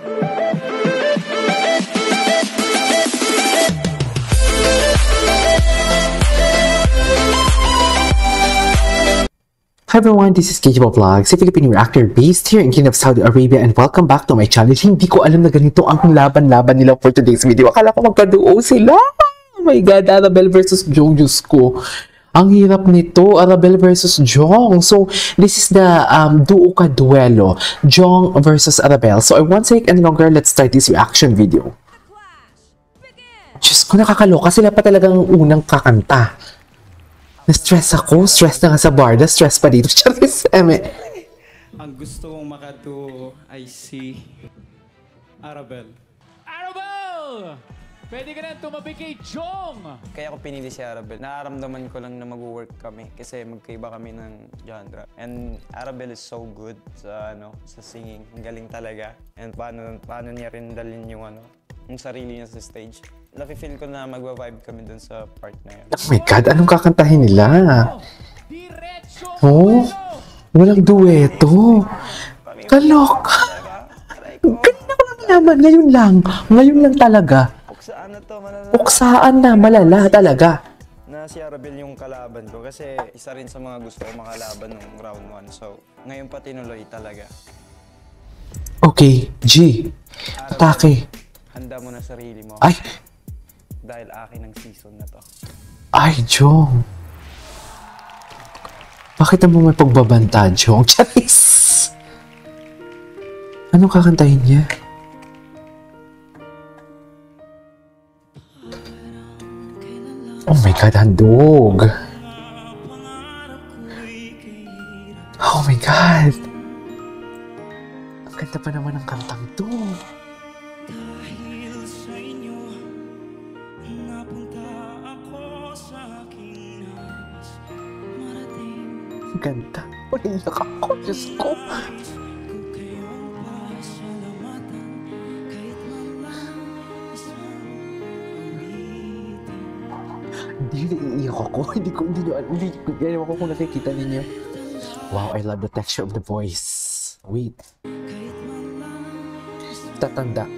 Hi everyone, this is KJBO Vlogs, a Filipino reactor based here in Kingdom of Saudi Arabia, and welcome back to my channel. Hindi ko alam na ganito ang laban-laban nila for today's video. Akala ko magka-duo sila. Oh my God, Arabelle versus Jong. Diyos ko. Ang hirap nito, Arabelle versus Jong. So, this is the duo ka duelo, Jong versus Arabelle. So, I won't take any longer. Let's start this reaction video. Diyos ko, nakakaloka. Sila pa talagang unang kakanta. Na-stress ako. Stress na nga sa bar. Na-stress pa dito. Charis, eme. Ang gusto kong makaduo ay si Arabelle. Arabelle! Pwede ka na tumabi kay Jong! Kaya ako pinili si Arabelle. Nararamdaman ko lang na mag-work kami kasi magkaiba kami ng genre. And Arabelle is so good sa singing. Ang galing talaga. And paano niya rin dalhin yung sarili niya sa stage. Nafe-feel ko na magwa-vibe kami dun sa part na yun. Oh my God, anong kakantahin nila? Oh, walang dueto. Kalok. Ganyan ako lang naman. Ngayon lang talaga. Puksaan na to, Puksaan na, malala talaga. Na si Arabelle yung kalaban ko kasi isa rin sa mga gusto ko makalaban ng round 1. So, ngayon pa tinuloy talaga. Okay, G. Atake. Handa mo na sarili mo. Ay! Dahil akin ang season na to. Ay, Jong. Bakit mo may pagbabanta, Jong? Charis! Anong kakantahin niya? Oh my God, handog! Oh my God! Ang ganda pa naman ng kantang to. Ganda. Uliyak ako. Diyos ko. Hindi iiyak ako. Hindi ko kung nakikita ninyo. Wow, I love the texture of the voice. Wait. Tatanda.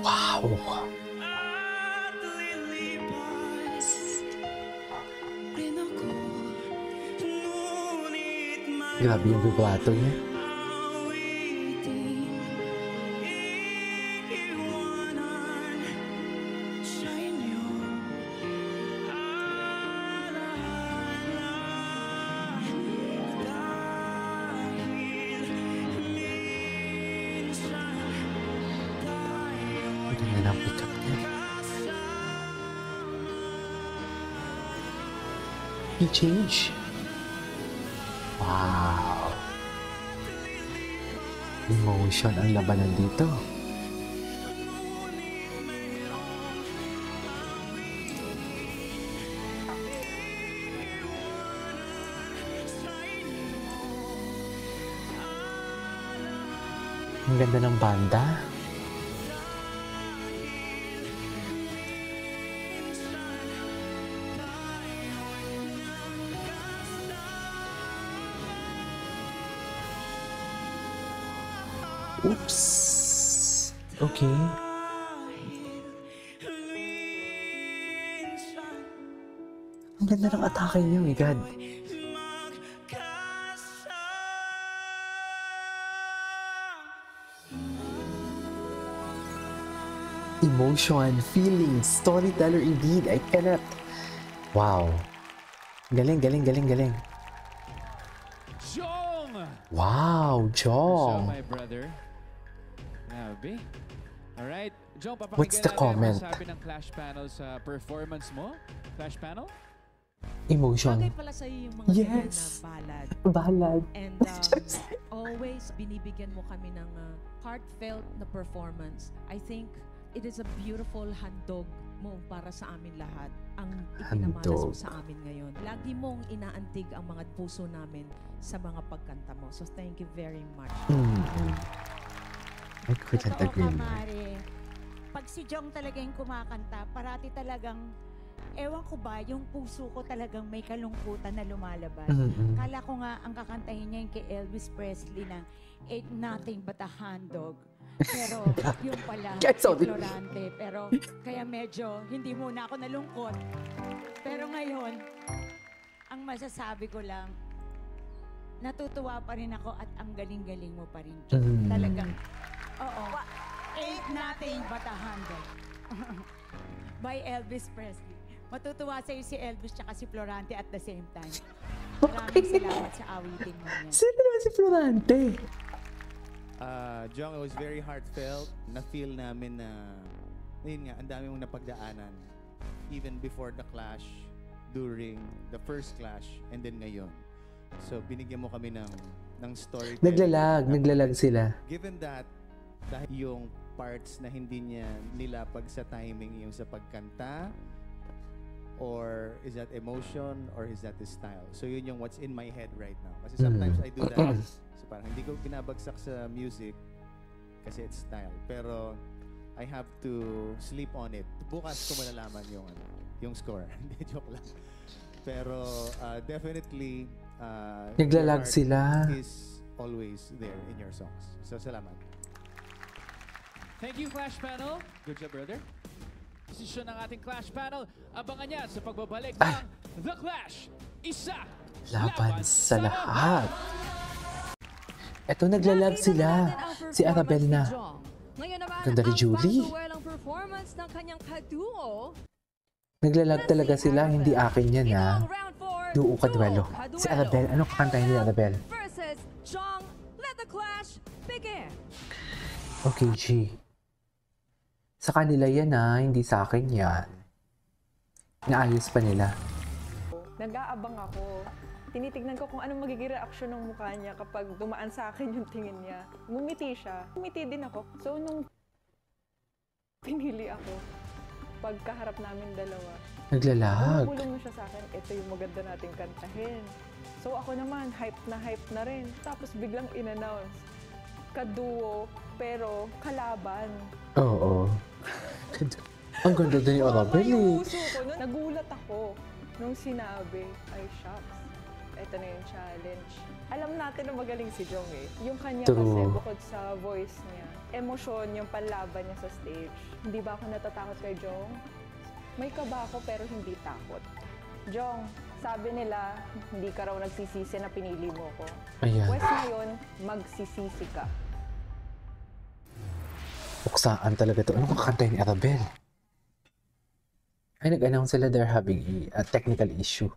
Wow. Grabe yung vibrato niya. Ang ganda ng pick-up niya. He changed. Wow! Emotion ang labanan dito. Ang ganda ng banda. Oops. Okay. Ang ganda ng atake niya, my God. Emotion, feelings, storyteller indeed. I cannot. Wow. Galing. Jong! Wow, Jong. So, my brother. Grabe. Alright. Jong, papakinggan What's the comment? Ano sabi ng Clash Panel sa performance mo? Clash Panel? Emotion. Bagay pala sa'yo yung mga Yes. na ballad. Ballad. And always binibigyan mo kami ng heartfelt na performance. I think it is a beautiful handog mo para sa amin lahat. Ang ipinamalas mo sa amin ngayon. Lagi mong inaantig ang mga puso namin sa mga pagkanta mo. So thank you very much. I couldn't agree more. Pag si Jong talaga yung kumakanta, parati talagang ewan ko ba, yung puso ko talagang may kalungkutan na lumalabas. Mm-mm. Kala ko nga ang kakantahin niya yung kay Elvis Presley na Ain't Nothing But a Hand Dog. Pero yung pala, Sorry. Florante. Pero kaya medyo hindi muna ako nalungkot. Pero ngayon, ang masasabi ko lang, natutuwa pa rin ako at ang galing-galing mo pa rin. Mm. Talagang, oo. Ain't Nothing But a Hand Dog. By Elvis Presley. Matutuwa sa'yo si Elvis tsaka si Florante at the same time. Maraming salamat sa awitin mo yan. Sino naman si Florante? Jong, it was very heartfelt. Na-feel namin na, yun nga, ang dami mong napagdaanan. Even before the clash, during the first clash, and then ngayon. So, binigyan mo kami ng story. Naglalag sila. Given that, dahil yung parts na hindi niya nilapag sa timing, yung sa pagkanta, or is that emotion, or is that the style? So, yun yung what's in my head right now. Kasi sometimes I do that. So, parang hindi ko binabagsak sa music kasi it's style. Pero, I have to sleep on it. Bukas ko malalaman yung score. Hindi, joke lang. Pero, definitely, Naglalag your heart sila. is always there in your songs. So, salamat. Thank you, Clash Panel. Good job, brother. Desisyon ng ating Clash Panel. Abangan niya sa pagbabalik ng The Clash. Isa Laban sa lahat. Eto, naglalag sila. Si Arabel na. Ngayon naman, Ganda ni Julie. ang performance ng kanyang kaduo. Naglalag talaga sila. Hindi akin yan, ha. Ito ang round 4. Duo kaduelo. Si Arabel. Anong kakantahin ni Arabel? Versus Jong. Let the clash begin. Okay, G. Sa kanila yan, ha. Hindi sa akin yan. Naayos pa nila. Nag-aabang ako. Tinitignan ko kung anong magiging reaksyon ng mukha niya kapag dumaan sa akin yung tingin niya. Ngumiti siya. Ngumiti din ako. So, nung pinili ako, pagkaharap namin dalawa, Naglalag. bulong mo siya sa akin, ito yung maganda nating kantahin. So, ako naman, hype na rin. Tapos biglang in-announce, kaduo, pero kalaban. Oo. Ang ganda din ni Arabel, Yung eh. puso ko, nagulat ako nung sinabi, ay shucks, ito na yung challenge. Alam natin na magaling si Jong eh. Yung kanya True. kasi bukod sa voice niya, emosyon yung panlaban niya sa stage. Hindi ba ako natatakot kay Jong? May kaba ako pero hindi takot. Jong, sabi nila, hindi ka raw nagsisisi na pinili mo ko. Ayan. Wes ngayon, magsisisi ka. Buksaan talaga to. Anong kakantahin ni Arabel? Ay, nag-announce sila they're having a technical issue.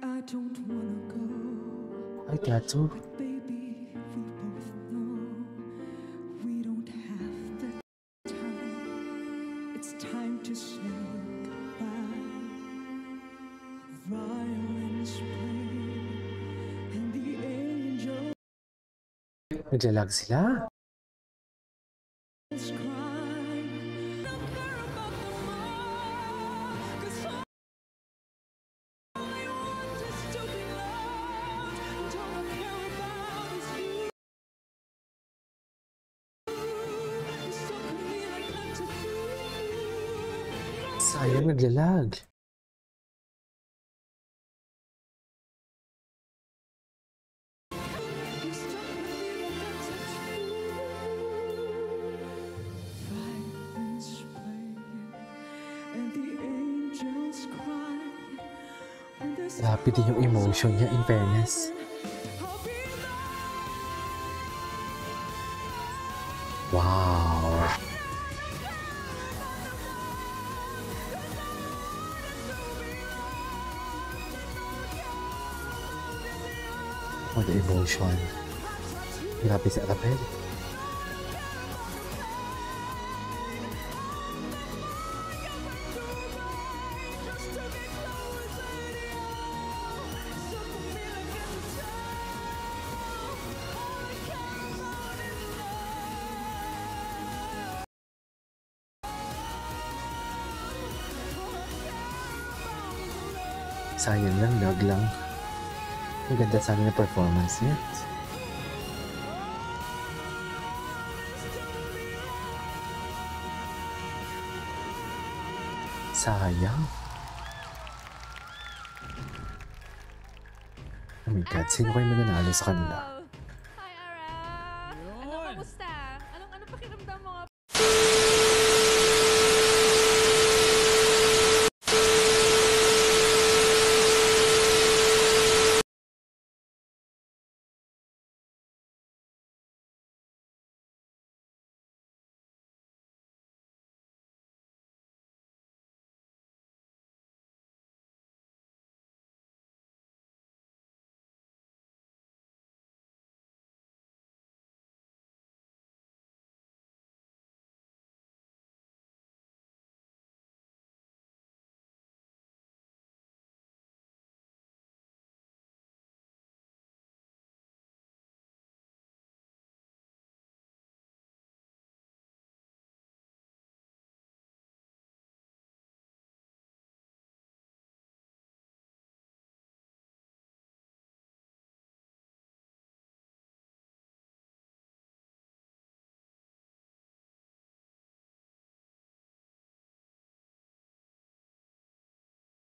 I don't wanna go, Ay, tattoo. but baby, we both know we don't have the time. It's time to say goodbye. Violins play and the angels Naglalag sila. cry. Don't care about them all, 'cause all I want is to be loved. Don't care about is you. So come here like not to do. Sayang, naglalag. Violins play and the angels cry. When there's Grabe din yung emotion niya, in fairness. I'll be there. Wow. Oh, the emotion. Grabe si Arabel. Sayang lang, lag lang. Ang ganda sana ng performance niya. Sayang. Oh my God, sino kayo mananalo sa kanila?